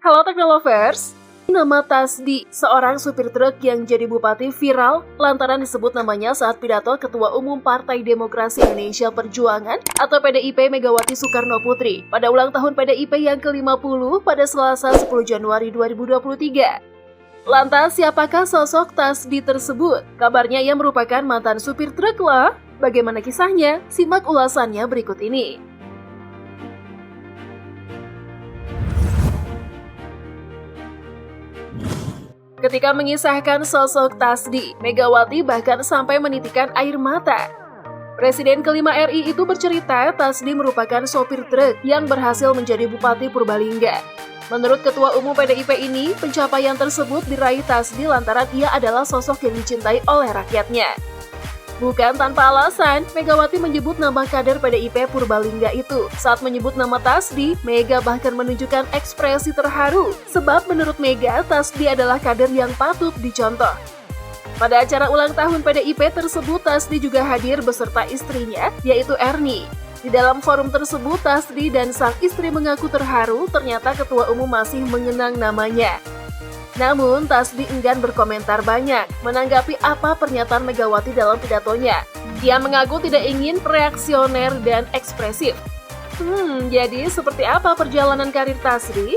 Halo Teknolovers, nama Tasdi, seorang supir truk yang jadi bupati viral lantaran disebut namanya saat pidato Ketua Umum Partai Demokrasi Indonesia Perjuangan atau PDIP Megawati Soekarno Putri pada ulang tahun PDIP yang ke-50 pada Selasa 10 Januari 2023. Lantas siapakah sosok Tasdi tersebut? Kabarnya ia merupakan mantan supir truk loh. Bagaimana kisahnya? Simak ulasannya berikut ini. Ketika mengisahkan sosok Tasdi, Megawati bahkan sampai menitikan air mata. Presiden kelima RI itu bercerita Tasdi merupakan sopir truk yang berhasil menjadi Bupati Purbalingga. Menurut Ketua Umum PDIP ini, pencapaian tersebut diraih Tasdi lantaran ia adalah sosok yang dicintai oleh rakyatnya. Bukan tanpa alasan, Megawati menyebut nama kader PDIP Purbalingga itu. Saat menyebut nama Tasdi, Mega bahkan menunjukkan ekspresi terharu. Sebab menurut Mega, Tasdi adalah kader yang patut dicontoh. Pada acara ulang tahun PDIP tersebut, Tasdi juga hadir beserta istrinya, yaitu Erni. Di dalam forum tersebut, Tasdi dan sang istri mengaku terharu ternyata Ketua Umum masih mengenang namanya. Namun, Tasdi enggan berkomentar banyak menanggapi apa pernyataan Megawati dalam pidatonya. Ia mengaku tidak ingin reaksioner dan ekspresif. Jadi seperti apa perjalanan karir Tasdi?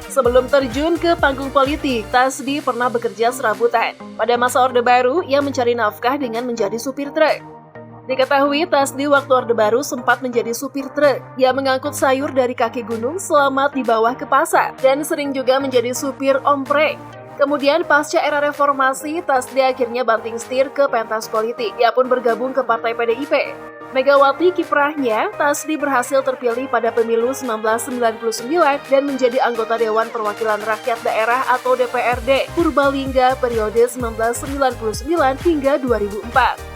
Sebelum terjun ke panggung politik, Tasdi pernah bekerja serabutan. Pada masa Orde Baru, ia mencari nafkah dengan menjadi supir truk. Diketahui Tasdi waktu Orde Baru sempat menjadi supir truk. Ia mengangkut sayur dari kaki gunung selamat di bawah ke pasar dan sering juga menjadi supir omprek. Kemudian pasca era reformasi, Tasdi akhirnya banting setir ke pentas politik. Ia pun bergabung ke Partai PDIP. Megawati kiprahnya, Tasdi berhasil terpilih pada pemilu 1999 dan menjadi anggota Dewan Perwakilan Rakyat Daerah atau DPRD Purbalingga periode 1999 hingga 2004.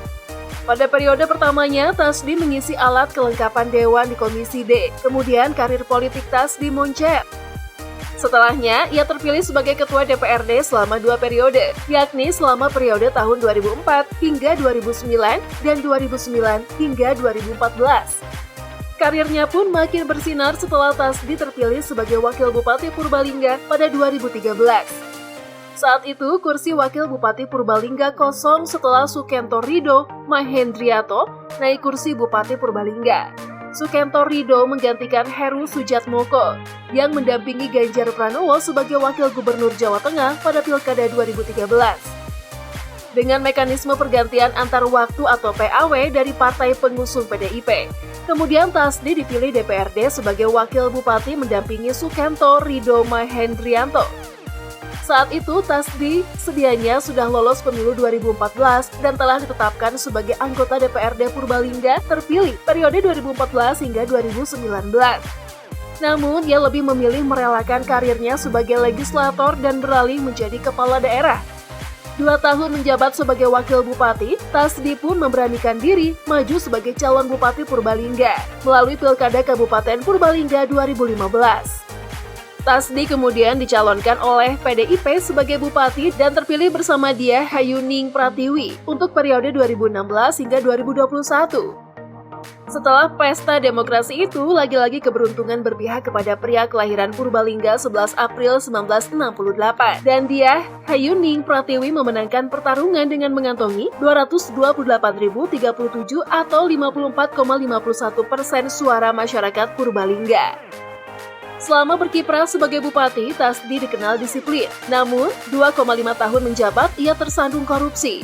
Pada periode pertamanya, Tasdi mengisi alat kelengkapan Dewan di Komisi D. Kemudian karir politik Tasdi moncet. Setelahnya, ia terpilih sebagai Ketua DPRD selama 2 periode, yakni selama periode tahun 2004 hingga 2009 dan 2009 hingga 2014. Karirnya pun makin bersinar setelah Tasdi terpilih sebagai Wakil Bupati Purbalingga pada 2013. Saat itu, kursi Wakil Bupati Purbalingga kosong setelah Sukento Ridho Mahendrianto naik kursi Bupati Purbalingga. Sukento Ridho menggantikan Heru Sujatmoko yang mendampingi Ganjar Pranowo sebagai Wakil Gubernur Jawa Tengah pada Pilkada 2013. Dengan mekanisme pergantian antar waktu atau PAW dari partai pengusung PDIP. Kemudian Tasdi dipilih DPRD sebagai Wakil Bupati mendampingi Sukento Ridho Mahendrianto. Saat itu, Tasdi sedianya sudah lolos pemilu 2014 dan telah ditetapkan sebagai anggota DPRD Purbalingga terpilih periode 2014 hingga 2019. Namun, ia lebih memilih merelakan karirnya sebagai legislator dan beralih menjadi kepala daerah. 2 tahun menjabat sebagai wakil bupati, Tasdi pun memberanikan diri maju sebagai calon bupati Purbalingga melalui Pilkada Kabupaten Purbalingga 2015. Tasdi kemudian dicalonkan oleh PDIP sebagai bupati dan terpilih bersama dia Hayuning Pratiwi untuk periode 2016 hingga 2021. Setelah pesta demokrasi itu, lagi-lagi keberuntungan berpihak kepada pria kelahiran Purbalingga 11 April 1968. Dan dia, Hayuning Pratiwi memenangkan pertarungan dengan mengantongi 228.037 atau 54,51% suara masyarakat Purbalingga. Selama berkiprah sebagai bupati, Tasdi dikenal disiplin. Namun, 2,5 tahun menjabat, ia tersandung korupsi.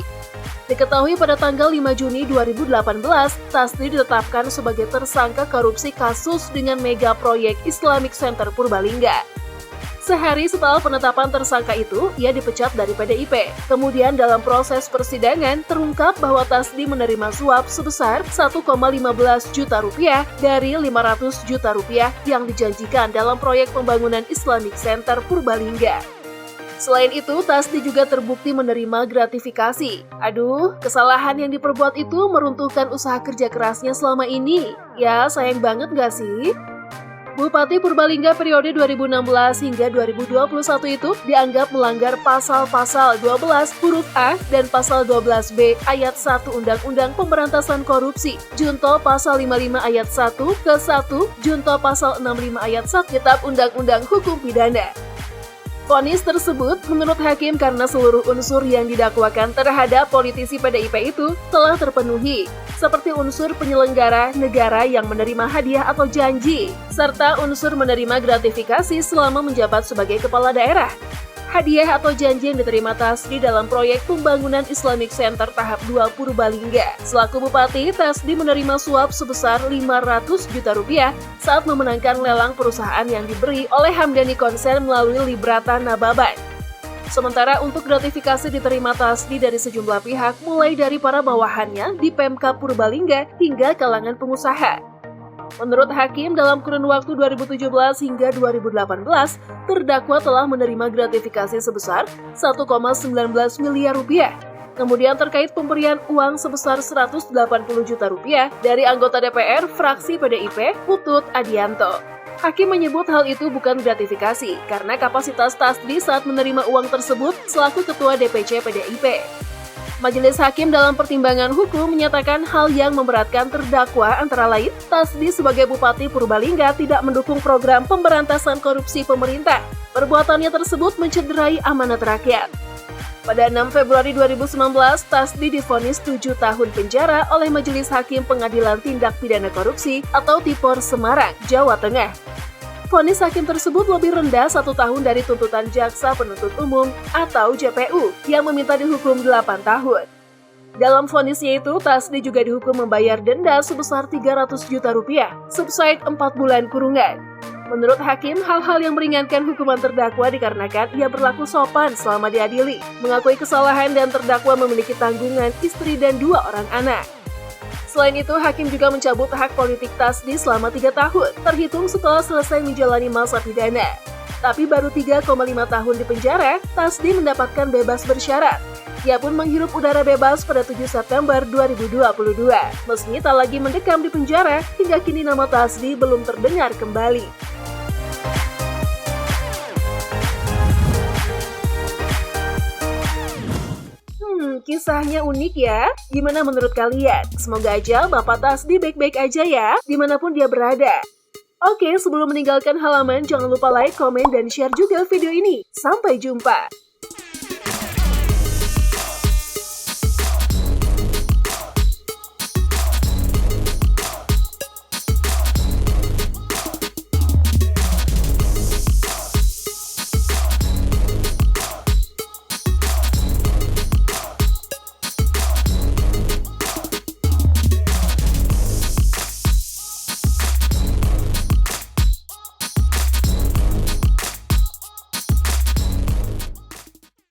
Diketahui pada tanggal 5 Juni 2018, Tasdi ditetapkan sebagai tersangka korupsi kasus dengan mega proyek Islamic Center Purbalingga. Sehari setelah penetapan tersangka itu, ia dipecat dari PDIP. Kemudian dalam proses persidangan, terungkap bahwa Tasdi menerima suap sebesar 1,15 juta rupiah dari 500 juta rupiah yang dijanjikan dalam proyek pembangunan Islamic Center Purbalingga. Selain itu, Tasdi juga terbukti menerima gratifikasi. Aduh, kesalahan yang diperbuat itu meruntuhkan usaha kerja kerasnya selama ini. Ya, sayang banget gak sih? Bupati Purbalingga periode 2016 hingga 2021 itu dianggap melanggar pasal-pasal 12 huruf A dan pasal 12B ayat 1 Undang-Undang Pemberantasan Korupsi, Junto pasal 55 ayat 1 ke 1, Junto pasal 65 ayat 1 Kitab Undang-Undang Hukum Pidana. Vonis tersebut menurut hakim karena seluruh unsur yang didakwakan terhadap politisi PDIP itu telah terpenuhi, seperti unsur penyelenggara negara yang menerima hadiah atau janji, serta unsur menerima gratifikasi selama menjabat sebagai kepala daerah. Hadiah atau janji yang diterima Tasdi dalam proyek pembangunan Islamic Center tahap 2 Purbalingga. Selaku Bupati, Tasdi menerima suap sebesar 500 juta rupiah saat memenangkan lelang perusahaan yang diberi oleh Hamdani Konsen melalui Librata Nababan. Sementara untuk gratifikasi diterima Tasdi dari sejumlah pihak, mulai dari para bawahannya di Pemkab Purbalingga hingga kalangan pengusaha. Menurut hakim, dalam kurun waktu 2017 hingga 2018, terdakwa telah menerima gratifikasi sebesar 1,19 miliar rupiah. Kemudian terkait pemberian uang sebesar 180 juta rupiah dari anggota DPR fraksi PDIP, Putut Adianto. Hakim menyebut hal itu bukan gratifikasi karena kapasitas Tasdi saat menerima uang tersebut selaku Ketua DPC PDIP. Majelis Hakim dalam pertimbangan hukum menyatakan hal yang memberatkan terdakwa antara lain, Tasdi sebagai Bupati Purbalingga tidak mendukung program pemberantasan korupsi pemerintah. Perbuatannya tersebut mencederai amanat rakyat. Pada 6 Februari 2019, Tasdi divonis 7 tahun penjara oleh Majelis Hakim Pengadilan Tindak Pidana Korupsi atau Tipor Semarang, Jawa Tengah. Vonis hakim tersebut lebih rendah 1 tahun dari tuntutan Jaksa Penuntut Umum atau JPU yang meminta dihukum 8 tahun. Dalam vonisnya itu, Tasdi juga dihukum membayar denda sebesar 300 juta rupiah, subside 4 bulan kurungan. Menurut hakim, hal-hal yang meringankan hukuman terdakwa dikarenakan ia berlaku sopan selama diadili, mengakui kesalahan dan terdakwa memiliki tanggungan istri dan 2 orang anak. Selain itu, hakim juga mencabut hak politik Tasdi selama 3 tahun, terhitung setelah selesai menjalani masa pidana. Tapi baru 3,5 tahun di penjara, Tasdi mendapatkan bebas bersyarat. Ia pun menghirup udara bebas pada 7 September 2022. Meski tak lagi mendekam di penjara, hingga kini nama Tasdi belum terdengar kembali. Kisahnya unik ya. Gimana menurut kalian? Semoga aja Bapak Tasdi baik-baik aja ya, dimanapun dia berada. Oke, sebelum meninggalkan halaman, jangan lupa like, komen, dan share juga video ini. Sampai jumpa!